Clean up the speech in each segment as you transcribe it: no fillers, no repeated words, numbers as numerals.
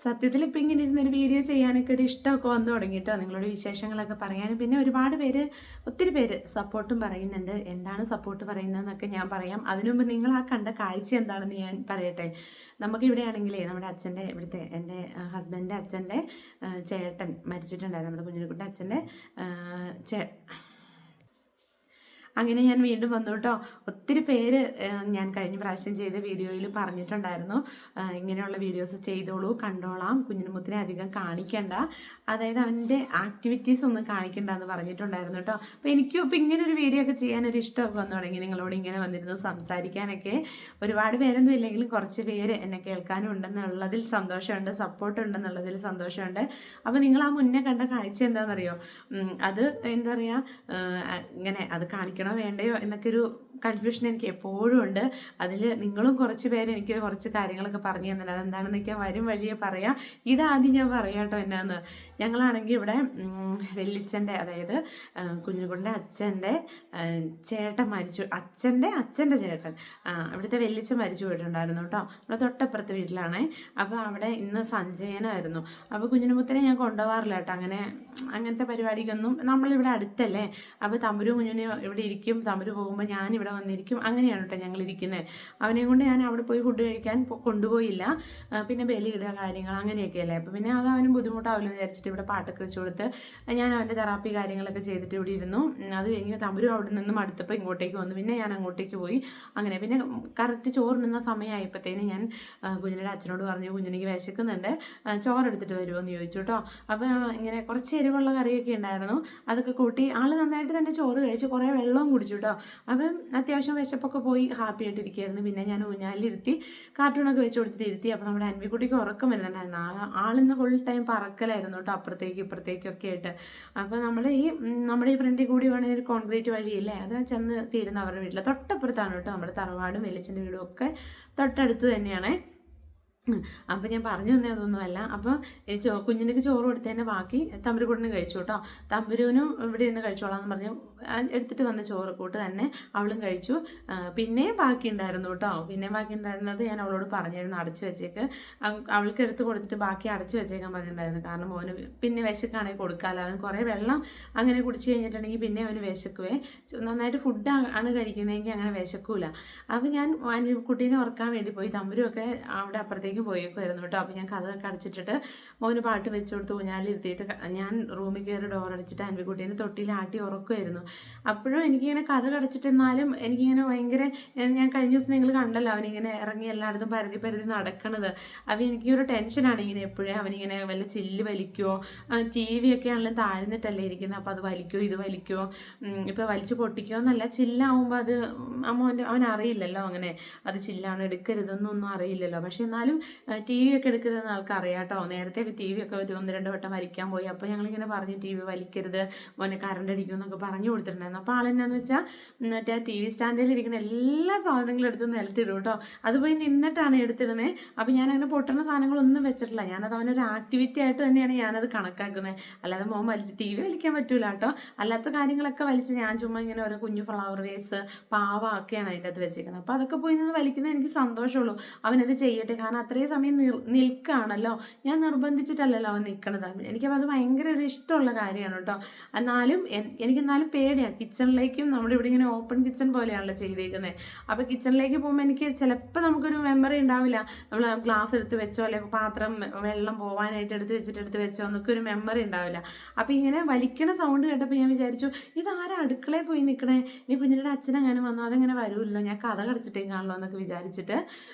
സത്യത്തിൽ ഇപ്പം ഇങ്ങനെ ഇരുന്നൊരു വീഡിയോ ചെയ്യാനൊക്കെ ഒരു ഇഷ്ടമൊക്കെ വന്നു തുടങ്ങിയിട്ടോ, നിങ്ങളുടെ വിശേഷങ്ങളൊക്കെ പറയാനും. പിന്നെ ഒരുപാട് പേര്, ഒത്തിരി പേര് സപ്പോർട്ടും പറയുന്നുണ്ട്. എന്താണ് സപ്പോർട്ട് പറയുന്നതെന്നൊക്കെ ഞാൻ പറയാം. അതിനുമുമ്പ് നിങ്ങൾ ആ കണ്ട കാഴ്ച എന്താണെന്ന് ഞാൻ പറയട്ടെ. നമുക്കിവിടെ ആണെങ്കിലേ നമ്മുടെ അച്ഛൻ്റെ, ഇവിടുത്തെ എൻ്റെ ഹസ്ബൻഡിൻ്റെ അച്ഛൻ്റെ ചേട്ടൻ മരിച്ചിട്ടുണ്ടായിരുന്നു. നമ്മുടെ കുഞ്ഞിനെക്കുട്ടി അച്ഛൻ്റെ അങ്ങനെ ഞാൻ വീണ്ടും വന്നു കേട്ടോ. ഒത്തിരി പേര് ഞാൻ കഴിഞ്ഞ പ്രാവശ്യം ചെയ്ത വീഡിയോയിൽ പറഞ്ഞിട്ടുണ്ടായിരുന്നു, ഇങ്ങനെയുള്ള വീഡിയോസ് ചെയ്തോളൂ, കണ്ടോളാം, കുഞ്ഞിനുമുത്തിനെ അധികം കാണിക്കണ്ട, അതായത് അവൻ്റെ ആക്ടിവിറ്റീസ് ഒന്നും കാണിക്കണ്ട എന്ന് പറഞ്ഞിട്ടുണ്ടായിരുന്നു കേട്ടോ. അപ്പോൾ എനിക്കും ഇപ്പം ഇങ്ങനെ ഒരു വീഡിയോ ഒക്കെ ചെയ്യാനൊരു ഇഷ്ടമൊക്കെ വന്നു തുടങ്ങി. നിങ്ങളോട് ഇങ്ങനെ വന്നിരുന്നു സംസാരിക്കാനൊക്കെ. ഒരുപാട് പേരൊന്നും ഇല്ലെങ്കിലും കുറച്ച് പേര് എന്നെ കേൾക്കാനും ഉണ്ടെന്നുള്ളതിൽ സന്തോഷമുണ്ട്, സപ്പോർട്ട് ഉണ്ടെന്നുള്ളതിൽ സന്തോഷമുണ്ട്. അപ്പോൾ നിങ്ങൾ ആ മുന്നേ കണ്ട കാഴ്ച എന്താണെന്നറിയോ, അത് എന്താ പറയുക, ഇങ്ങനെ അത് കാണിക്കണോ വേണ്ടയോ എന്നൊക്കെ ഒരു കൺഫ്യൂഷൻ എനിക്ക് എപ്പോഴും ഉണ്ട്. അതിൽ നിങ്ങളും കുറച്ച് പേര് എനിക്ക് കുറച്ച് കാര്യങ്ങളൊക്കെ പറഞ്ഞു തന്നില്ല. അതെന്താണെന്നൊക്കെ വരും വഴിയെ പറയാം. ഇതാദ്യം ഞാൻ പറയാം കേട്ടോ. എന്നാന്ന്, ഞങ്ങളാണെങ്കിൽ ഇവിടെ വെല്ലിച്ചൻ്റെ, അതായത് കുഞ്ഞുകുട്ടിൻ്റെ അച്ഛൻ്റെ ചേട്ടൻ മരിച്ചു, അച്ഛൻ്റെ ചേട്ടൻ, ഇവിടുത്തെ വെല്ലിച്ചൻ മരിച്ചു പോയിട്ടുണ്ടായിരുന്നു കേട്ടോ. നമ്മുടെ തൊട്ടപ്പുറത്തെ വീട്ടിലാണേ. അപ്പോൾ അവിടെ ഇന്ന് സഞ്ചയനമായിരുന്നു. അപ്പോൾ കുഞ്ഞിനുമുത്തിനെ ഞാൻ കൊണ്ടുപോകാറില്ല കേട്ടോ, അങ്ങനത്തെ പരിപാടിക്കൊന്നും. നമ്മളിവിടെ അടുത്തല്ലേ, അപ്പോൾ തമ്പുരു കുഞ്ഞിനെ ഇവിടെ ഇരിക്കും, തമ്പുരു പോകുമ്പോൾ ഞാനിവിടെ വന്നിരിക്കും. അങ്ങനെയാണ് കേട്ടോ ഞങ്ങൾ ഇരിക്കുന്നത്. അവനെയും കൊണ്ട് ഞാൻ അവിടെ പോയി ഫുഡ് കഴിക്കാൻ കൊണ്ടുപോയില്ല. പിന്നെ ബലിയിടുക കാര്യങ്ങൾ അങ്ങനെയൊക്കെ അല്ലേ. അപ്പോൾ പിന്നെ അത് അവനും ബുദ്ധിമുട്ടാവില്ലെന്ന് വിചാരിച്ചിട്ട് ഇവിടെ പാട്ടൊക്കെ വെച്ച് കൊടുത്ത് ഞാൻ അവൻ്റെ തെറാപ്പി കാര്യങ്ങളൊക്കെ ചെയ്തിട്ട് ഇവിടെ ഇരുന്നു. അത് കഴിഞ്ഞ് തമ്പുരു അവിടെ നിന്നും അടുത്തപ്പോൾ ഇങ്ങോട്ടേക്ക് വന്നു. പിന്നെ ഞാൻ അങ്ങോട്ടേക്ക് പോയി. അങ്ങനെ പിന്നെ കറക്റ്റ് ചോറ് നിന്ന സമയമായപ്പോഴത്തേന് ഞാൻ കുഞ്ഞിൻ്റെ അച്ഛനോട് പറഞ്ഞു, കുഞ്ഞിനെനിക്ക് വിശക്കുന്നുണ്ട്, ചോറെടുത്തിട്ട് വരുമോ എന്ന് ചോദിച്ചു കേട്ടോ. അപ്പോൾ ഇങ്ങനെ കുറച്ച് എരിവുള്ള കറിയൊക്കെ ഉണ്ടായിരുന്നു. അതൊക്കെ കൂട്ടി ആൾ നന്നായിട്ട് തന്നെ ചോറ് കഴിച്ചു, കുറേ വെള്ളവും കുടിച്ചു കേട്ടോ. അപ്പം അത്യാവശ്യം വിശപ്പൊക്കെ പോയി ഹാപ്പി ആയിട്ടിരിക്കുകയായിരുന്നു. പിന്നെ ഞാൻ ഊഞ്ഞാലിരുത്തി കാർട്ടൂണൊക്കെ വെച്ച് കൊടുത്തിട്ട് ഇരുത്തി. അപ്പോൾ നമ്മുടെ അൻവിക്കുട്ടിക്ക് ഉറക്കം വരുന്നുണ്ടായിരുന്നു. ആളിന്ന് ഫുൾ ടൈം പറക്കലായിരുന്നു കേട്ടോ, അപ്പുറത്തേക്ക് ഇപ്പുറത്തേക്കൊക്കെ ആയിട്ട്. അപ്പോൾ നമ്മുടെ ഈ ഫ്രണ്ടിൽ കൂടി വേണമെങ്കിൽ ഒരു കോൺക്രീറ്റ് വഴിയില്ലേ, അത് ചെന്ന് തീരുന്ന അവരുടെ വീട്ടിൽ തൊട്ടപ്പുറത്താണ് കേട്ടോ. നമ്മുടെ തറവാടും വെളിച്ചൻ്റെ വീടും ഒക്കെ തൊട്ടടുത്ത് തന്നെയാണ്. അപ്പം ഞാൻ പറഞ്ഞു തന്നെ അതൊന്നുമല്ല. അപ്പോൾ കുഞ്ഞിനക്ക് ചോറ് കൊടുത്തതിൻ്റെ ബാക്കി തമ്പുരുകൂടിന് കഴിച്ചു കേട്ടോ. തമ്പുരുവിനും ഇവിടെ നിന്ന് കഴിച്ചോളാന്ന് പറഞ്ഞു എടുത്തിട്ട് വന്ന ചോറ് കൂട്ട് തന്നെ അവളും കഴിച്ചു. പിന്നെയും ബാക്കി ഉണ്ടായിരുന്നു കേട്ടോ. പിന്നെയും ബാക്കി ഉണ്ടായിരുന്നത് ഞാൻ അവളോട് പറഞ്ഞായിരുന്നു, അടച്ചു വെച്ചേക്ക്, അവൾക്ക് എടുത്ത് കൊടുത്തിട്ട് ബാക്കി അടച്ചു വെച്ചേക്കാൻ പറഞ്ഞിട്ടുണ്ടായിരുന്നു. കാരണം മോന് പിന്നെ വിശക്കാണെങ്കിൽ കൊടുക്കാമല്ലോ, അവൻ കുറേ വെള്ളം അങ്ങനെ കുടിച്ച് കഴിഞ്ഞിട്ടുണ്ടെങ്കിൽ പിന്നെ അവന് വിശക്കുവേ. നന്നായിട്ട് ഫുഡ് ആണ് കഴിക്കുന്നതെങ്കിൽ അങ്ങനെ വിശക്കൂല. അപ്പോൾ ഞാൻ കുട്ടീനെ ഉറക്കാൻ വേണ്ടി പോയി. തമ്പുരുമൊക്കെ അവിടെ അപ്പുറത്തേക്ക് പോയേക്കുമായിരുന്നു കേട്ടോ. അപ്പോൾ ഞാൻ കഥയൊക്കെ അടച്ചിട്ടിട്ട് മോന് പാട്ട് വെച്ച് കൊടുത്ത് ഊഞ്ഞാലിരുത്തിയിട്ട് ഞാൻ റൂമിൽ കയറി ഡോർ അടിച്ചിട്ട് അൻവിക്കുട്ടീനെ തൊട്ടിലാട്ടി ഉറക്കുമായിരുന്നു. അപ്പോഴും എനിക്കിങ്ങനെ കഥ കടച്ചിട്ടെന്നാലും എനിക്കിങ്ങനെ ഭയങ്കര, ഞാൻ കഴിഞ്ഞ ദിവസം നിങ്ങൾ കണ്ടല്ലോ അവനിങ്ങനെ ഇറങ്ങി എല്ലായിടത്തും പരതി നടക്കണത്. അപ്പോൾ എനിക്കൊരു ടെൻഷനാണ് ഇങ്ങനെ എപ്പോഴും. അവനിങ്ങനെ വല്ല ചില്ല് വലിക്കുമോ, ടി വി ഒക്കെ ആണെങ്കിലും താഴ്ന്നിട്ടല്ലേ ഇരിക്കുന്നത്, അപ്പോൾ അത് വലിക്കുമോ ഇത് വലിക്കുമോ, ഇപ്പോൾ വലിച്ചു പൊട്ടിക്കുമോ എന്നല്ല, ചില്ലാവുമ്പോൾ അത് അവനറിയില്ലല്ലോ, അങ്ങനെ അത് ചില്ലാണ് എടുക്കരുതെന്നൊന്നും അറിയില്ലല്ലോ. പക്ഷെ എന്നാലും ടി വി ഒക്കെ എടുക്കരുതെന്ന് ആൾക്ക് അറിയാം കേട്ടോ. നേരത്തെ ടി വി ഒക്കെ ഒരു 1-2 വട്ടം വലിക്കാൻ പോയി. അപ്പോൾ ഞങ്ങളിങ്ങനെ പറഞ്ഞു, ടി വി വലിക്കരുത് മോനെ, കറണ്ട് അടിക്കും എന്നൊക്കെ പറഞ്ഞു കൊടുത്തിട്ടുണ്ടായിരുന്നു. അപ്പോൾ ആളെന്നാന്ന് വെച്ചാൽ മറ്റേ ടി വി സ്റ്റാൻഡിൽ ഇരിക്കുന്ന എല്ലാ സാധനങ്ങളും എടുത്ത് നിലത്തിടും കേട്ടോ. അത് പോയി നിന്നിട്ടാണ് എടുത്തിടുന്നത്. അപ്പോൾ ഞാനങ്ങനെ പൊട്ടുന്ന സാധനങ്ങളൊന്നും വെച്ചിട്ടില്ല. ഞാനത് അവനൊരു ആക്ടിവിറ്റി ആയിട്ട് തന്നെയാണ് ഞാനത് കണക്കാക്കുന്നത്. അല്ലാതെ മോൻ വലിച്ച് ടി വി വലിക്കാൻ പറ്റൂല കേട്ടോ. അല്ലാത്ത കാര്യങ്ങളൊക്കെ വലിച്ച് ഞാൻ ചുമ്മാ ഇങ്ങനെ ഓരോ കുഞ്ഞു ഫ്ലവർ വേസ് പാവ ഒക്കെയാണ് അതിൻ്റെ അകത്ത് വെച്ചേക്കുന്നത്. അപ്പോൾ അതൊക്കെ പോയി നിന്ന് വലിക്കുന്നത് എനിക്ക് സന്തോഷമുള്ളൂ. അവനത് ചെയ്യട്ടെ, കാരണം അത്രയും സമയം നിൽക്കുകയാണല്ലോ, ഞാൻ നിർബന്ധിച്ചിട്ടല്ലല്ലോ അവൻ നിൽക്കണത്. എനിക്കപ്പോൾ അത് ഭയങ്കര ഒരു ഇഷ്ടമുള്ള കാര്യമാണ് കേട്ടോ. എനിക്കെന്നാലും പേടിയാണ്. കിച്ചണിലേക്കും നമ്മുടെ ഇവിടെ ഇങ്ങനെ ഓപ്പൺ കിച്ചൺ പോലെയാണല്ലോ ചെയ്തേക്കുന്നത്. അപ്പോൾ കിച്ചണിലേക്ക് പോകുമ്പോൾ എനിക്ക് ചിലപ്പോൾ നമുക്കൊരു മെമ്മറി ഉണ്ടാവില്ല, നമ്മൾ ഗ്ലാസ് എടുത്ത് വെച്ചോ അല്ലെങ്കിൽ പാത്രം വെള്ളം പോകാനായിട്ട് എടുത്ത് വെച്ചോ എന്നൊക്കെ ഒരു മെമ്മറി ഉണ്ടാവില്ല. അപ്പോൾ ഇങ്ങനെ വലിക്കണ സൗണ്ട് കേട്ടപ്പോൾ ഞാൻ വിചാരിച്ചു, ഇതാരാ അടുക്കളയിൽ പോയി നിൽക്കണേ, ഇനി കുഞ്ഞിൻ്റെ അച്ഛനങ്ങനെ വന്നു അതങ്ങനെ വരുമല്ലോ, ഞാൻ കഥ കടിച്ചിട്ടേക്കാണല്ലോ എന്നൊക്കെ വിചാരിച്ചിട്ട്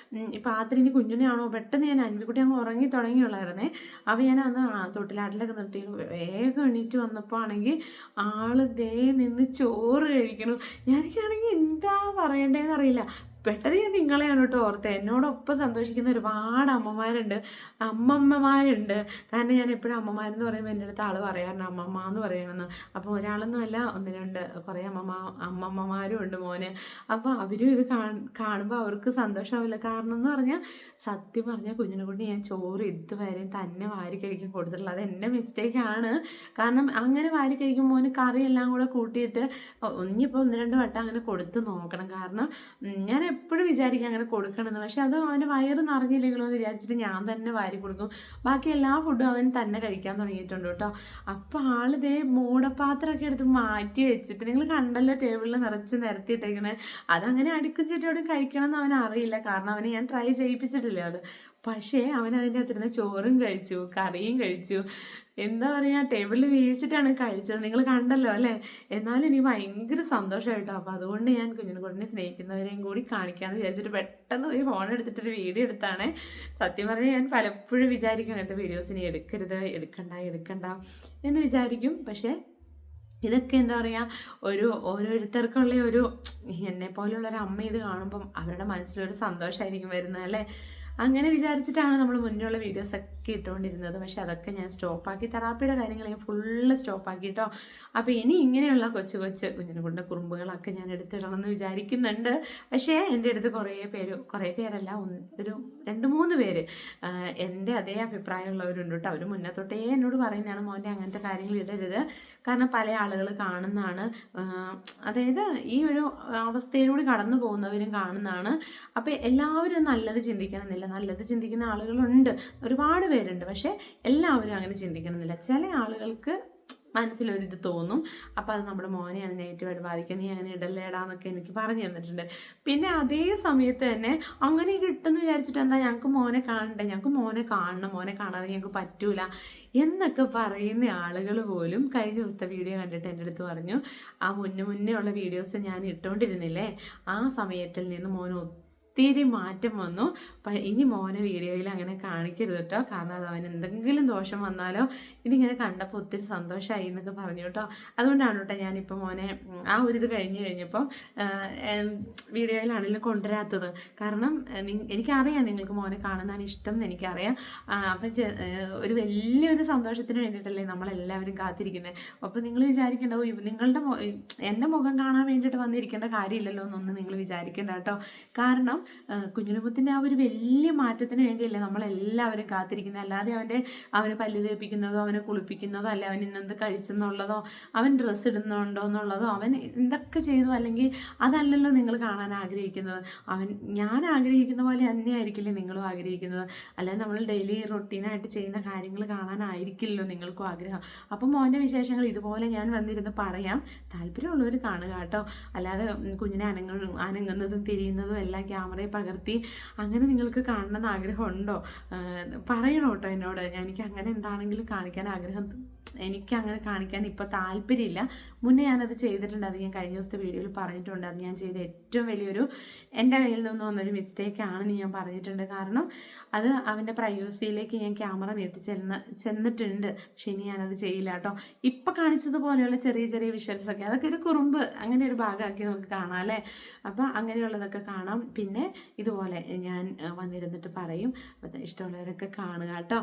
ഈ പാത്രം ഇനി കുഞ്ഞിനെയാണോ, പെട്ടെന്ന് ഞാൻ അൻവിക്കുട്ടി അങ്ങ് ഉറങ്ങി തുടങ്ങിയുള്ളായിരുന്നേ. അപ്പോൾ ഞാൻ അന്ന് തൊട്ടിലാട്ടിലൊക്കെ നിർത്തി വേഗം എണീറ്റ് വന്നപ്പോൾ ആണെങ്കിൽ ആള് ദേ നിന്ന് ചോറ് കഴിക്കണം. ഞാനൊക്കെയാണെങ്കിൽ എന്താ പറയണ്ടേന്ന് അറിയില്ല. പെട്ടെന്ന് ഞാൻ നിങ്ങളെയാണ് കേട്ടോ ഓർത്തത്. എന്നോടൊപ്പം സന്തോഷിക്കുന്ന ഒരുപാട് അമ്മമ്മമാരുണ്ട്. കാരണം ഞാൻ എപ്പോഴും അമ്മമാരെന്ന് പറയുമ്പോൾ എൻ്റെ അടുത്ത് ആൾ പറയാറുണ്ട് അമ്മമ്മ എന്ന് പറയണമെന്ന്. അപ്പോൾ ഒരാളൊന്നും അല്ല, 1-2 കുറേ അമ്മമ്മമാരും ഉണ്ട് മോന്. അപ്പോൾ അവരും ഇത് കാണുമ്പോൾ അവർക്ക് സന്തോഷമാവില്ല. കാരണം എന്ന് പറഞ്ഞാൽ സത്യം പറഞ്ഞാൽ കുഞ്ഞിനെ കൊണ്ട് ഞാൻ ചോറ് ഇതുവരെയും തന്നെ വാരി കഴിക്കാൻ കൊടുത്തിട്ടുള്ളത്. അത് എൻ്റെ മിസ്റ്റേക്കാണ്. കാരണം അങ്ങനെ വാരി കഴിക്കുമ്പോൾ മോന് കറിയെല്ലാം കൂടെ കൂട്ടിയിട്ട് ഇനിയിപ്പോൾ 1-2 വട്ടം അങ്ങനെ കൊടുത്ത് നോക്കണം. കാരണം ഞാൻ എപ്പോഴും വിചാരിക്കും അങ്ങനെ കൊടുക്കണമെന്ന്. പക്ഷെ അത് അവൻ്റെ വയറ് നിറഞ്ഞില്ലെങ്കിലോ എന്ന് വിചാരിച്ചിട്ട് ഞാൻ തന്നെ വാരി കൊടുക്കും. ബാക്കി എല്ലാ ഫുഡും അവൻ തന്നെ കഴിക്കാൻ തുടങ്ങിയിട്ടുണ്ട് കേട്ടോ. അപ്പോൾ ആളിതേ മൂടപ്പാത്രമൊക്കെ എടുത്ത് മാറ്റി വെച്ചിട്ട്, നിങ്ങൾ കണ്ടല്ലോ ടേബിളിൽ നിറച്ച് നിരത്തിയിട്ടേക്കുന്നത്, അതങ്ങനെ അടുക്കും ചിട്ടയോടും കഴിക്കണം എന്ന് അവൻ അറിയില്ല. കാരണം അവനെ ഞാൻ ട്രൈ ചെയ്യിപ്പിച്ചിട്ടില്ല അത്. പക്ഷേ അവൻ അതിൻ്റെ അകത്തിരുന്ന് ചോറും കഴിച്ചു, കറിയും കഴിച്ചു. എന്താ പറയുക, ടേബിളിൽ വീഴ്ചിട്ടാണ് കഴിച്ചത്, നിങ്ങൾ കണ്ടല്ലോ അല്ലേ. എന്നാലും എനിക്ക് ഭയങ്കര സന്തോഷമായിട്ടോ. അപ്പോൾ അതുകൊണ്ട് ഞാൻ കുഞ്ഞിനെക്കുട്ടിനെ സ്നേഹിക്കുന്നവരെയും കൂടി കാണിക്കാമെന്ന് വിചാരിച്ചിട്ട് പെട്ടെന്ന് പോയി ഫോൺ എടുത്തിട്ടൊരു വീഡിയോ എടുത്താണ്. സത്യം പറഞ്ഞാൽ ഞാൻ പലപ്പോഴും വിചാരിക്കും അങ്ങനത്തെ വീഡിയോസ് ഇനി എടുക്കണ്ട എന്ന് വിചാരിക്കും. പക്ഷേ ഇതൊക്കെ എന്താ പറയുക, ഓരോരുത്തർക്കുള്ള എന്നെ പോലുള്ളൊരു അമ്മ ഇത് കാണുമ്പം അവരുടെ മനസ്സിലൊരു സന്തോഷമായിരിക്കും വരുന്നത് അല്ലേ. അങ്ങനെ വിചാരിച്ചിട്ടാണ് നമ്മൾ മുന്നിലുള്ള വീഡിയോസൊക്കെ ഇട്ടുകൊണ്ടിരുന്നത്. പക്ഷെ അതൊക്കെ ഞാൻ സ്റ്റോപ്പാക്കി, തെറാപ്പിയുടെ കാര്യങ്ങൾ ഞാൻ ഫുള്ള് സ്റ്റോപ്പാക്കി കേട്ടോ. അപ്പോൾ ഇനി ഇങ്ങനെയുള്ള കൊച്ചു കുഞ്ഞിനെക്കൊണ്ട് കുറുമ്പുകളൊക്കെ ഞാൻ എടുത്തിടണമെന്ന് വിചാരിക്കുന്നുണ്ട്. പക്ഷേ എൻ്റെ അടുത്ത് കുറേ പേരല്ല, ഒരു 2-3 പേര് എൻ്റെ അതേ അഭിപ്രായമുള്ളവരുണ്ട് കേട്ടോ. അവർ മുന്നേ തൊട്ടേ എന്നോട് പറയുന്നതാണ്, മോൻ്റെ അങ്ങനത്തെ കാര്യങ്ങൾ ഇടരുത്, കാരണം പല ആളുകൾ കാണുന്നതാണ്, അതായത് ഈ ഒരു അവസ്ഥയിലൂടെ കടന്നു പോകുന്നവരും കാണുന്നതാണ്. അപ്പോൾ എല്ലാവരും നല്ലത് ചിന്തിക്കണമെന്നില്ല. നല്ലത് ചിന്തിക്കുന്ന ആളുകളുണ്ട്, ഒരുപാട് പേരുണ്ട്. പക്ഷേ എല്ലാവരും അങ്ങനെ ചിന്തിക്കണമെന്നില്ല. ചില ആളുകൾക്ക് മനസ്സിലൊരിത് തോന്നും, അപ്പോൾ അത് നമ്മുടെ മോനെയാണ് നെഗറ്റീവായിട്ട് ബാധിക്കുന്നത്, നീ അങ്ങനെ ഇടല്ലേടാന്നൊക്കെ എനിക്ക് പറഞ്ഞു തന്നിട്ടുണ്ട്. പിന്നെ അതേ സമയത്ത് തന്നെ അങ്ങനെ കിട്ടുമെന്ന് വിചാരിച്ചിട്ട് എന്താ, ഞങ്ങൾക്ക് മോനെ കാണണം, മോനെ കാണാതെ ഞങ്ങൾക്ക് പറ്റൂല എന്നൊക്കെ പറയുന്ന ആളുകൾ പോലും കഴിഞ്ഞ ദിവസത്തെ വീഡിയോ കണ്ടിട്ട് എൻ്റെ അടുത്ത് പറഞ്ഞു, ആ മുന്നേ ഉള്ള വീഡിയോസ് ഞാൻ ഇട്ടുകൊണ്ടിരുന്നില്ലേ, ആ സമയത്തിൽ നിന്ന് മോൻ ഒത്തിരി മാറ്റം വന്നു. ഇനി മോനെ വീഡിയോയിൽ അങ്ങനെ കാണിക്കരുത് കേട്ടോ, കാരണം അത് അവന് എന്തെങ്കിലും ദോഷം വന്നാലോ ഇതിങ്ങനെ കണ്ടപ്പോൾ ഒത്തിരി സന്തോഷമായി എന്നൊക്കെ പറഞ്ഞു കേട്ടോ. അതുകൊണ്ടാണ് കേട്ടോ ഞാനിപ്പോൾ മോനെ ആ ഒരു ഇത് കഴിഞ്ഞപ്പോൾ വീഡിയോയിലാണെങ്കിലും കൊണ്ടുവരാത്തത്. കാരണം എനിക്കറിയാം നിങ്ങൾക്ക് മോനെ കാണുന്നതാണ് ഇഷ്ടം എന്ന് എനിക്കറിയാം. അപ്പം ഒരു വലിയൊരു സന്തോഷത്തിന് വേണ്ടിയിട്ടല്ലേ നമ്മളെല്ലാവരും കാത്തിരിക്കുന്നത്. അപ്പോൾ നിങ്ങൾ വിചാരിക്കേണ്ടാവും എൻ്റെ മുഖം കാണാൻ വേണ്ടിയിട്ട് വന്നിരിക്കേണ്ട കാര്യമില്ലല്ലോ എന്നൊന്നും നിങ്ങൾ വിചാരിക്കേണ്ട കേട്ടോ. കാരണം കുഞ്ഞിനുമുത്തിൻ്റെ ആ ഒരു വലിയ മാറ്റത്തിന് വേണ്ടിയല്ലേ നമ്മളെല്ലാവരും കാത്തിരിക്കുന്നത്. അല്ലാതെ അവന് പല്ല് തേപ്പിക്കുന്നതോ അവനെ കുളിപ്പിക്കുന്നതോ അല്ലെ അവൻ ഇന്നെന്ത് കഴിച്ചെന്നുള്ളതോ അവൻ ഡ്രസ്സ് ഇടുന്നുണ്ടോ എന്നുള്ളതോ അവൻ എന്തൊക്കെ ചെയ്തു അല്ലെങ്കിൽ അതല്ലല്ലോ നിങ്ങൾ കാണാൻ ആഗ്രഹിക്കുന്നത്. ഞാൻ ആഗ്രഹിക്കുന്ന പോലെ തന്നെയായിരിക്കില്ലേ നിങ്ങളും ആഗ്രഹിക്കുന്നത്. അല്ലാതെ നമ്മൾ ഡെയിലി റൊട്ടീനായിട്ട് ചെയ്യുന്ന കാര്യങ്ങൾ കാണാനായിരിക്കില്ലല്ലോ നിങ്ങൾക്കും ആഗ്രഹം. അപ്പം മോൻ്റെ വിശേഷങ്ങൾ ഇതുപോലെ ഞാൻ വന്നിരുന്ന് പറയാം, താല്പര്യമുള്ളവർ കാണുക കേട്ടോ. അല്ലാതെ കുഞ്ഞിനെ അനങ്ങുന്നതും തിരിയുന്നതും എല്ലാം ക്യാമറയിൽ പകർത്തി അങ്ങനെ നിങ്ങൾക്ക് കാണണമെന്ന് ആഗ്രഹമുണ്ടോ പറയണം കേട്ടോ എന്നോട്. എനിക്ക് അങ്ങനെ എന്താണെങ്കിലും കാണിക്കാൻ ആഗ്രഹം, എനിക്കങ്ങനെ കാണിക്കാൻ ഇപ്പോൾ താല്പര്യമില്ല. മുന്നേ ഞാനത് ചെയ്തിട്ടുണ്ട്, അത് ഞാൻ കഴിഞ്ഞ ദിവസത്തെ വീഡിയോയിൽ പറഞ്ഞിട്ടുണ്ട്. അത് ഞാൻ ചെയ്ത ഏറ്റവും വലിയൊരു എൻ്റെ കയ്യിൽ നിന്ന് വന്നൊരു മിസ്റ്റേക്കാണെന്ന് ഞാൻ പറഞ്ഞിട്ടുണ്ട്. കാരണം അത് അവൻ്റെ പ്രൈവസിയിലേക്ക് ഞാൻ ക്യാമറ നീട്ടി ചെന്നിട്ടുണ്ട്. പക്ഷെ ഇനി ഞാനത് ചെയ്യില്ല കേട്ടോ. ഇപ്പം കാണിച്ചതുപോലെയുള്ള ചെറിയ വിഷ്വൽസൊക്കെ അതൊക്കെ ഒരു കുറുമ്പ് അങ്ങനെ ഒരു ഭാഗമാക്കി നമുക്ക് കാണാം അല്ലേ. അപ്പോൾ അങ്ങനെയുള്ളതൊക്കെ കാണാം. പിന്നെ ഇതുപോലെ ഞാൻ വന്നിരുന്നിട്ട് പറയും, അപ്പം ഇഷ്ടമുള്ളവരൊക്കെ കാണുക കേട്ടോ.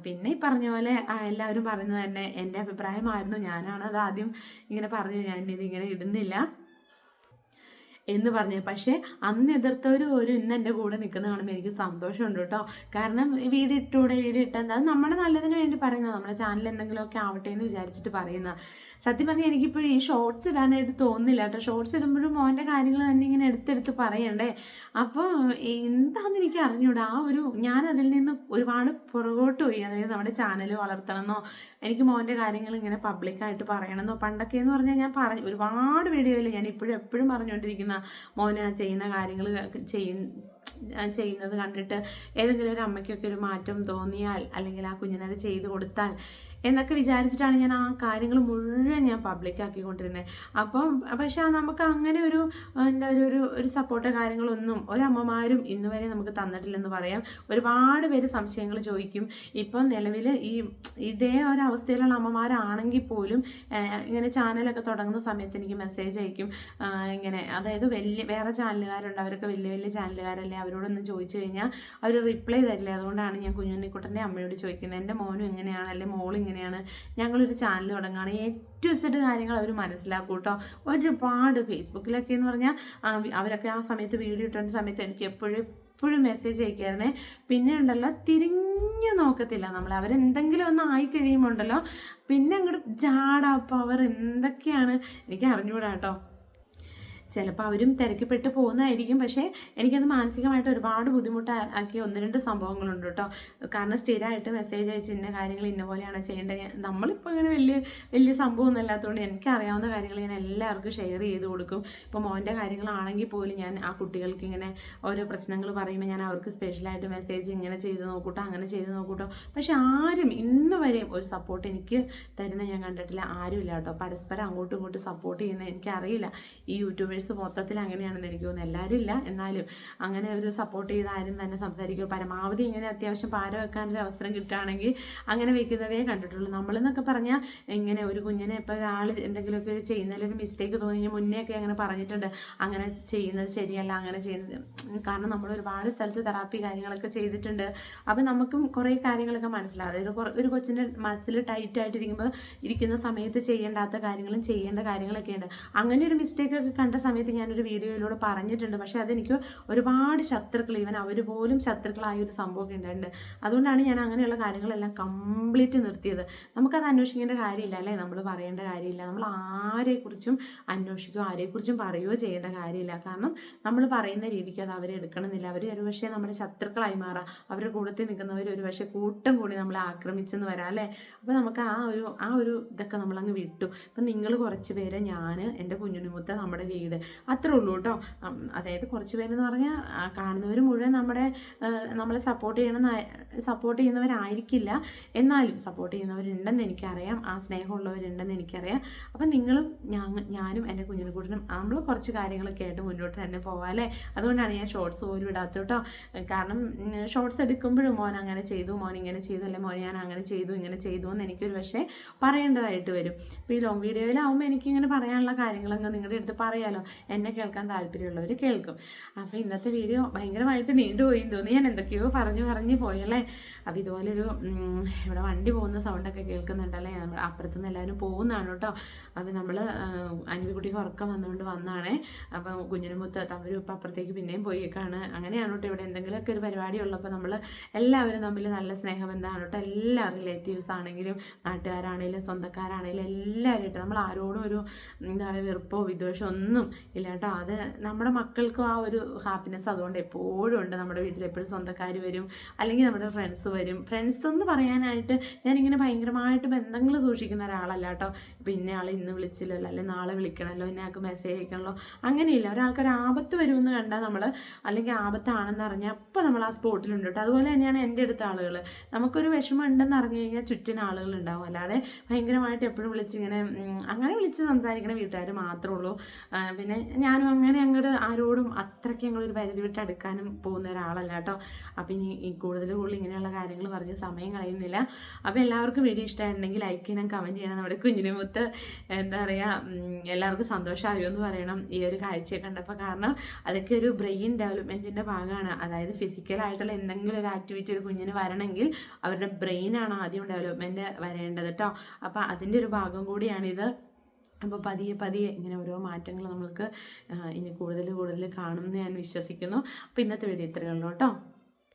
പിന്നെ ഈ പറഞ്ഞ പോലെ എല്ലാവരും പറയുന്നത് തന്നെ എൻ്റെ അഭിപ്രായമായിരുന്നു. ഞാനാണ് അത് ആദ്യം ഇങ്ങനെ പറഞ്ഞു, ഞാനിതിങ്ങനെ ഇടുന്നില്ല എന്ന് പറഞ്ഞു. പക്ഷേ അന്ന് എതിർത്തവർ ഇന്ന് എൻ്റെ കൂടെ നിൽക്കുന്ന കാണുമ്പോൾ എനിക്ക് സന്തോഷമുണ്ട് കേട്ടോ. കാരണം വീഡിയോ ഇട്ടെന്താ, അത് നമ്മുടെ നല്ലതിന് വേണ്ടി പറയുന്നത്, നമ്മുടെ ചാനൽ എന്തെങ്കിലുമൊക്കെ ആവട്ടെ എന്ന് വിചാരിച്ചിട്ട് പറയുന്ന. സത്യം പറഞ്ഞാൽ എനിക്കിപ്പോഴും ഈ ഷോർട്സ് ഇടാനായിട്ട് തോന്നുന്നില്ല കേട്ടോ. ഷോർട്സ് ഇടുമ്പോഴും മോൻ്റെ കാര്യങ്ങൾ തന്നെ ഇങ്ങനെ എടുത്തെടുത്ത് പറയണ്ടേ. അപ്പോൾ എന്താണെന്ന് എനിക്ക് അറിഞ്ഞൂടാ. ഞാൻ അതിൽ നിന്ന് ഒരുപാട് പുറകോട്ട് പോയി. അതായത് നമ്മുടെ ചാനൽ വളർത്തണമെന്നോ എനിക്ക് മോൻ്റെ കാര്യങ്ങൾ ഇങ്ങനെ പബ്ലിക്കായിട്ട് പറയണമെന്നോ. പണ്ടൊക്കെ എന്ന് പറഞ്ഞാൽ ഞാൻ ഒരുപാട് വീഡിയോയിൽ ഞാൻ എപ്പോഴും പറഞ്ഞുകൊണ്ടിരിക്കുന്ന മോനെ ചെയ്യുന്ന കാര്യങ്ങൾ ചെയ്യുന്നത് കണ്ടിട്ട് ഏതെങ്കിലും ഒരു അമ്മയ്ക്കൊക്കെ ഒരു മാറ്റം തോന്നിയാൽ അല്ലെങ്കിൽ ആ കുഞ്ഞിനത് ചെയ്ത് കൊടുത്താൽ എന്നൊക്കെ വിചാരിച്ചിട്ടാണ് ഞാൻ ആ കാര്യങ്ങൾ മുഴുവൻ ഞാൻ പബ്ലിക്കാക്കിക്കൊണ്ടിരുന്നത്. പക്ഷെ നമുക്ക് അങ്ങനെ ഒരു സപ്പോർട്ടോ കാര്യങ്ങളൊന്നും ഒരമ്മമാരും ഇന്ന് വരെ നമുക്ക് തന്നിട്ടില്ലെന്ന് പറയാം. ഒരുപാട് പേര് സംശയങ്ങൾ ചോദിക്കും. ഇപ്പം നിലവിൽ ഇതേ ഒരവസ്ഥയിലുള്ള അമ്മമാരാണെങ്കിൽ പോലും ഇങ്ങനെ ചാനലൊക്കെ തുടങ്ങുന്ന സമയത്ത് എനിക്ക് മെസ്സേജ് അയക്കും ഇങ്ങനെ. അതായത് വേറെ ചാനലുകാരുണ്ട്, അവരൊക്കെ വലിയ ചാനലുകാരല്ലേ, അവരോടൊന്നും ചോദിച്ചു കഴിഞ്ഞാൽ അവർ റിപ്ലൈ തരില്ല. അതുകൊണ്ടാണ് ഞാൻ കുഞ്ഞുണ്ണിക്കുട്ടൻ്റെ അമ്മയോട് ചോദിക്കുന്നത്, എൻ്റെ മോനും ഇങ്ങനെയാണ് അല്ലെ മോൾ ഇങ്ങനെയാണ്, ഞങ്ങളൊരു ചാനൽ തുടങ്ങുകയാണ്. ഏറ്റവും സെറ്റ് കാര്യങ്ങൾ അവർ മനസ്സിലാക്കും കേട്ടോ. ഒരുപാട് ഫേസ്ബുക്കിലൊക്കെ എന്ന് പറഞ്ഞാൽ അവരൊക്കെ ആ സമയത്ത് വീഡിയോ ഇട്ട സമയത്ത് എനിക്ക് എപ്പോഴും മെസ്സേജ് അയക്കായിരുന്നേ. പിന്നെ ഉണ്ടല്ലോ തിരിഞ്ഞു നോക്കത്തില്ല നമ്മൾ, അവരെന്തെങ്കിലും ഒന്ന് ആയി കഴിയുമ്പോൾ ഉണ്ടല്ലോ പിന്നെ അങ്ങോട്ട് ജാടാ പവർ എന്തൊക്കെയാണ് എനിക്ക് അറിഞ്ഞുകൂടാ കേട്ടോ. ചിലപ്പോൾ അവരും തിരക്കിപ്പെട്ട് പോകുന്നതായിരിക്കും. പക്ഷേ എനിക്കത് മാനസികമായിട്ട് ഒരുപാട് ബുദ്ധിമുട്ടാക്കിയ 1-2 സംഭവങ്ങളുണ്ട് കേട്ടോ. കാരണം സ്ഥിരമായിട്ട് മെസ്സേജ് അയച്ച് ഇന്ന കാര്യങ്ങൾ ഇന്ന പോലെയാണ് ചെയ്യേണ്ടത്. നമ്മളിപ്പോൾ ഇങ്ങനെ വലിയ സംഭവമൊന്നും അല്ലാത്തതുകൊണ്ട് എനിക്കറിയാവുന്ന കാര്യങ്ങൾ ഞാൻ എല്ലാവർക്കും ഷെയർ ചെയ്ത് കൊടുക്കും. ഇപ്പോൾ മോൻ്റെ കാര്യങ്ങളാണെങ്കിൽ പോലും ഞാൻ ആ കുട്ടികൾക്ക് ഇങ്ങനെ ഓരോ പ്രശ്നങ്ങൾ പറയുമ്പോൾ ഞാൻ അവർക്ക് സ്പെഷ്യലായിട്ട് മെസ്സേജ് ഇങ്ങനെ ചെയ്ത് നോക്കൂട്ടോ, അങ്ങനെ ചെയ്ത് നോക്കൂട്ടോ. പക്ഷെ ആരും ഇന്ന് വരെയും ഒരു സപ്പോർട്ട് എനിക്ക് തരുന്ന ഞാൻ കണ്ടിട്ടില്ല. ആരുമില്ല കേട്ടോ. പരസ്പരം അങ്ങോട്ടും ഇങ്ങോട്ടും സപ്പോർട്ട് ചെയ്യുന്നത് എനിക്കറിയില്ല. ഈ യൂട്യൂബേഴ്സ് മൊത്തത്തിൽ അങ്ങനെയാണെന്ന് എനിക്ക് തോന്നുന്നു. എല്ലാവരും ഇല്ല, എന്നാലും അങ്ങനെ ഒരു സപ്പോർട്ട് ചെയ്ത് ആരും തന്നെ സംസാരിക്കും. പരമാവധി ഇങ്ങനെ അത്യാവശ്യം പാര വെക്കാനൊരു അവസരം കിട്ടുകയാണെങ്കിൽ അങ്ങനെ വെക്കുന്നതേ കണ്ടിട്ടുള്ളൂ. നമ്മളെന്നൊക്കെ പറഞ്ഞാൽ ഇങ്ങനെ ഒരു കുഞ്ഞിനെ ഇപ്പോൾ ഒരാൾ എന്തെങ്കിലുമൊക്കെ ചെയ്യുന്നതിലൊരു മിസ്റ്റേക്ക് തോന്നി മുന്നേ ഒക്കെ അങ്ങനെ പറഞ്ഞിട്ടുണ്ട്, അങ്ങനെ ചെയ്യുന്നത് ശരിയല്ല, അങ്ങനെ ചെയ്യുന്നത്. കാരണം നമ്മൾ ഒരുപാട് സ്ഥലത്ത് തെറാപ്പി കാര്യങ്ങളൊക്കെ ചെയ്തിട്ടുണ്ട്. അപ്പം നമുക്കും കുറേ കാര്യങ്ങളൊക്കെ മനസ്സിലാവും. ഒരു കൊച്ചിൻ്റെ മനസ്സിൽ ഇരിക്കുന്ന സമയത്ത് ചെയ്യേണ്ടാത്ത കാര്യങ്ങളും ചെയ്യേണ്ട കാര്യങ്ങളൊക്കെ ഉണ്ട്. അങ്ങനെ ഒരു മിസ്റ്റേക്കൊക്കെ കണ്ട സമയത്ത് ഞാനൊരു വീഡിയോയിലൂടെ പറഞ്ഞിട്ടുണ്ട്. പക്ഷേ അതെനിക്ക് ഒരുപാട് ശത്രുക്കൾ, ഈവൻ അവർ പോലും ശത്രുക്കളായ ഒരു സംഭവമൊക്കെ ഉണ്ടായിട്ടുണ്ട്. അതുകൊണ്ടാണ് ഞാൻ അങ്ങനെയുള്ള കാര്യങ്ങളെല്ലാം കംപ്ലീറ്റ് നിർത്തിയത്. നമുക്കത് അന്വേഷിക്കേണ്ട കാര്യമില്ല അല്ലേ, നമ്മൾ പറയേണ്ട കാര്യമില്ല. നമ്മൾ ആരെക്കുറിച്ചും അന്വേഷിക്കുകയോ ആരെക്കുറിച്ചും പറയുകയോ ചെയ്യേണ്ട കാര്യമില്ല. കാരണം നമ്മൾ പറയുന്ന രീതിക്ക് അത് അവരെ എടുക്കണമെന്നില്ല. അവർ ഒരുപക്ഷെ നമ്മുടെ ശത്രുക്കളായി മാറാം. അവരുടെ കൂട്ടത്തിൽ നിൽക്കുന്നവർ ഒരുപക്ഷെ കൂട്ടം കൂടി നമ്മളെ ആക്രമിച്ചെന്ന് വരാം അല്ലേ. അപ്പോൾ നമുക്ക് ആ ഒരു ഇതൊക്കെ നമ്മളങ്ങ് വിട്ടു. ഇപ്പം നിങ്ങൾ കുറച്ച് പേര്, ഞാൻ, എൻ്റെ കുഞ്ഞുണിമുത്ത, നമ്മുടെ വീട്, അത്രേ ഉള്ളൂ കേട്ടോ. അതായത് കുറച്ച് പേരെന്ന് പറഞ്ഞാൽ കാണുന്നവർ മുഴുവൻ നമ്മളെ സപ്പോർട്ട് ചെയ്യുന്നവരായിരിക്കില്ല. എന്നാലും സപ്പോർട്ട് ചെയ്യുന്നവരുണ്ടെന്ന് എനിക്കറിയാം, ആ സ്നേഹമുള്ളവരുണ്ടെന്ന് എനിക്കറിയാം. അപ്പം നിങ്ങളും ഞാനും എൻ്റെ കുഞ്ഞിനെക്കൂട്ടിനും നമ്മൾ കുറച്ച് കാര്യങ്ങളൊക്കെ ആയിട്ട് മുന്നോട്ട് തന്നെ പോകാം അല്ലേ. അതുകൊണ്ടാണ് ഞാൻ ഷോർട്സ് പോലും ഇടാത്ത കേട്ടോ. കാരണം ഷോർട്സ് എടുക്കുമ്പോഴും മോൻ അങ്ങനെ ചെയ്തു, മോൻ ഇങ്ങനെ ചെയ്തു, അല്ലെ മോൻ ഞാൻ അങ്ങനെ ചെയ്തു ഇങ്ങനെ ചെയ്തു എന്ന് എനിക്കൊരു പക്ഷേ പറയേണ്ടതായിട്ട് വരും. ഇപ്പോൾ ഈ ലോങ് വീഡിയോയിലാവുമ്പോൾ എനിക്കിങ്ങനെ പറയാനുള്ള കാര്യങ്ങളൊക്കെ നിങ്ങളുടെ അടുത്ത് പറയാമല്ലോ. എന്നെ കേൾക്കാൻ താല്പര്യമുള്ളവർ കേൾക്കും. അപ്പോൾ ഇന്നത്തെ വീഡിയോ ഭയങ്കരമായിട്ട് നീണ്ടുപോയി തോന്നി. ഞാൻ എന്തൊക്കെയോ പറഞ്ഞു പോയല്ലേ. അപ്പോൾ ഇതുപോലൊരു ഇവിടെ വണ്ടി പോകുന്ന സൗണ്ടൊക്കെ കേൾക്കുന്നുണ്ടല്ലേ. നമ്മൾ അപ്പുറത്തുനിന്ന് എല്ലാവരും പോകുന്നതാണ് കേട്ടോ. അപ്പോൾ നമ്മൾ അൻവിക്കുട്ടിക്ക് ഉറക്കം വന്നുകൊണ്ട് വന്നതാണേ. അപ്പം കുഞ്ഞിനുമുത്ത് അവരും ഇപ്പം അപ്പുറത്തേക്ക് പിന്നെയും പോയേക്കാണ്. അങ്ങനെയാണ് കേട്ടോ. ഇവിടെ എന്തെങ്കിലുമൊക്കെ ഒരു പരിപാടി ഉള്ളപ്പോൾ നമ്മൾ എല്ലാവരും തമ്മിൽ നല്ല സ്നേഹബന്ധമാണ് കേട്ടോ. എല്ലാ റിലേറ്റീവ്സ് ആണെങ്കിലും നാട്ടുകാരാണെങ്കിലും സ്വന്തക്കാരാണെങ്കിലും എല്ലാവരും നമ്മൾ ആരോടും ഒരു എന്താ പറയുക വെറുപ്പോ വിദ്വേഷമോ ഒന്നും ഇല്ല കേട്ടോ. അത് നമ്മുടെ മക്കൾക്കും ആ ഒരു ഹാപ്പിനെസ് അതുകൊണ്ട് എപ്പോഴും ഉണ്ട്. നമ്മുടെ വീട്ടിൽ എപ്പോഴും സ്വന്തക്കാർ വരും, അല്ലെങ്കിൽ നമ്മുടെ ഫ്രണ്ട്സ് വരും. ഫ്രണ്ട്സ് എന്ന് പറയാനായിട്ട് ഞാനിങ്ങനെ ഭയങ്കരമായിട്ട് ബന്ധങ്ങൾ സൂക്ഷിക്കുന്ന ഒരാളല്ല കേട്ടോ. ഇപ്പോൾ ഇന്ന ആൾ ഇന്ന് വിളിച്ചില്ലല്ലോ, അല്ലെങ്കിൽ നാളെ വിളിക്കണമല്ലോ, ഇന്ന ആൾക്ക് മെസ്സേജ് അയക്കണമല്ലോ, അങ്ങനെയില്ല. ഒരാൾക്കൊരു ആപത്ത് വരുമെന്ന് കണ്ടാൽ നമ്മൾ, അല്ലെങ്കിൽ ആപത്താണെന്ന് അറിഞ്ഞാൽ അപ്പോൾ നമ്മൾ ആ സ്പോട്ടിലുണ്ട് കേട്ടോ. അതുപോലെ തന്നെയാണ് എൻ്റെ അടുത്ത ആളുകൾ. നമുക്കൊരു വിഷമം ഉണ്ടെന്ന് അറിഞ്ഞു കഴിഞ്ഞാൽ ചുറ്റിന് ആളുകളുണ്ടാവും. അല്ലാതെ ഭയങ്കരമായിട്ട് എപ്പോഴും വിളിച്ചിങ്ങനെ അങ്ങനെ വിളിച്ച് സംസാരിക്കണ വീട്ടുകാർ മാത്രമേ ഉള്ളൂ. പിന്നെ ഞാനും അങ്ങനെ അങ്ങോട്ട് ആരോടും അത്രയ്ക്ക് ഞങ്ങളൊരു പരിധി വിട്ട് അടുക്കാനും പോകുന്ന ഒരാളല്ല കേട്ടോ. അപ്പോൾ ഇനി കൂടുതൽ ഇങ്ങനെയുള്ള കാര്യങ്ങൾ പറഞ്ഞ് സമയം കളയുന്നില്ല. അപ്പോൾ എല്ലാവർക്കും വീഡിയോ ഇഷ്ടമായിട്ടുണ്ടെങ്കിൽ ലൈക്ക് ചെയ്യണം, കമൻറ്റ് ചെയ്യണം. നമ്മുടെ കുഞ്ഞിനുമുത്ത് എന്താ പറയുക എല്ലാവർക്കും സന്തോഷമായോ എന്ന് പറയണം ഈ ഒരു കാഴ്ചയെ കണ്ടപ്പോൾ. കാരണം അതൊക്കെ ഒരു ബ്രെയിൻ ഡെവലപ്മെൻറ്റിൻ്റെ ഭാഗമാണ്. അതായത് ഫിസിക്കലായിട്ടുള്ള എന്തെങ്കിലും ഒരു ആക്ടിവിറ്റി ഒരു കുഞ്ഞിന് വരണമെങ്കിൽ അവരുടെ ബ്രെയിനാണ് ആദ്യം ഡെവലപ്മെൻറ്റ് വരേണ്ടത് കേട്ടോ. അപ്പോൾ അതിൻ്റെ ഒരു ഭാഗം കൂടിയാണിത്. അപ്പോൾ പതിയെ ഇങ്ങനെ ഓരോ മാറ്റങ്ങൾ നമ്മൾക്ക് ഇനി കൂടുതൽ കാണുമെന്ന് ഞാൻ വിശ്വസിക്കുന്നു. അപ്പോൾ ഇന്നത്തെ വീഡിയോ ഇത്രയേ ഉള്ളൂ കേട്ടോ.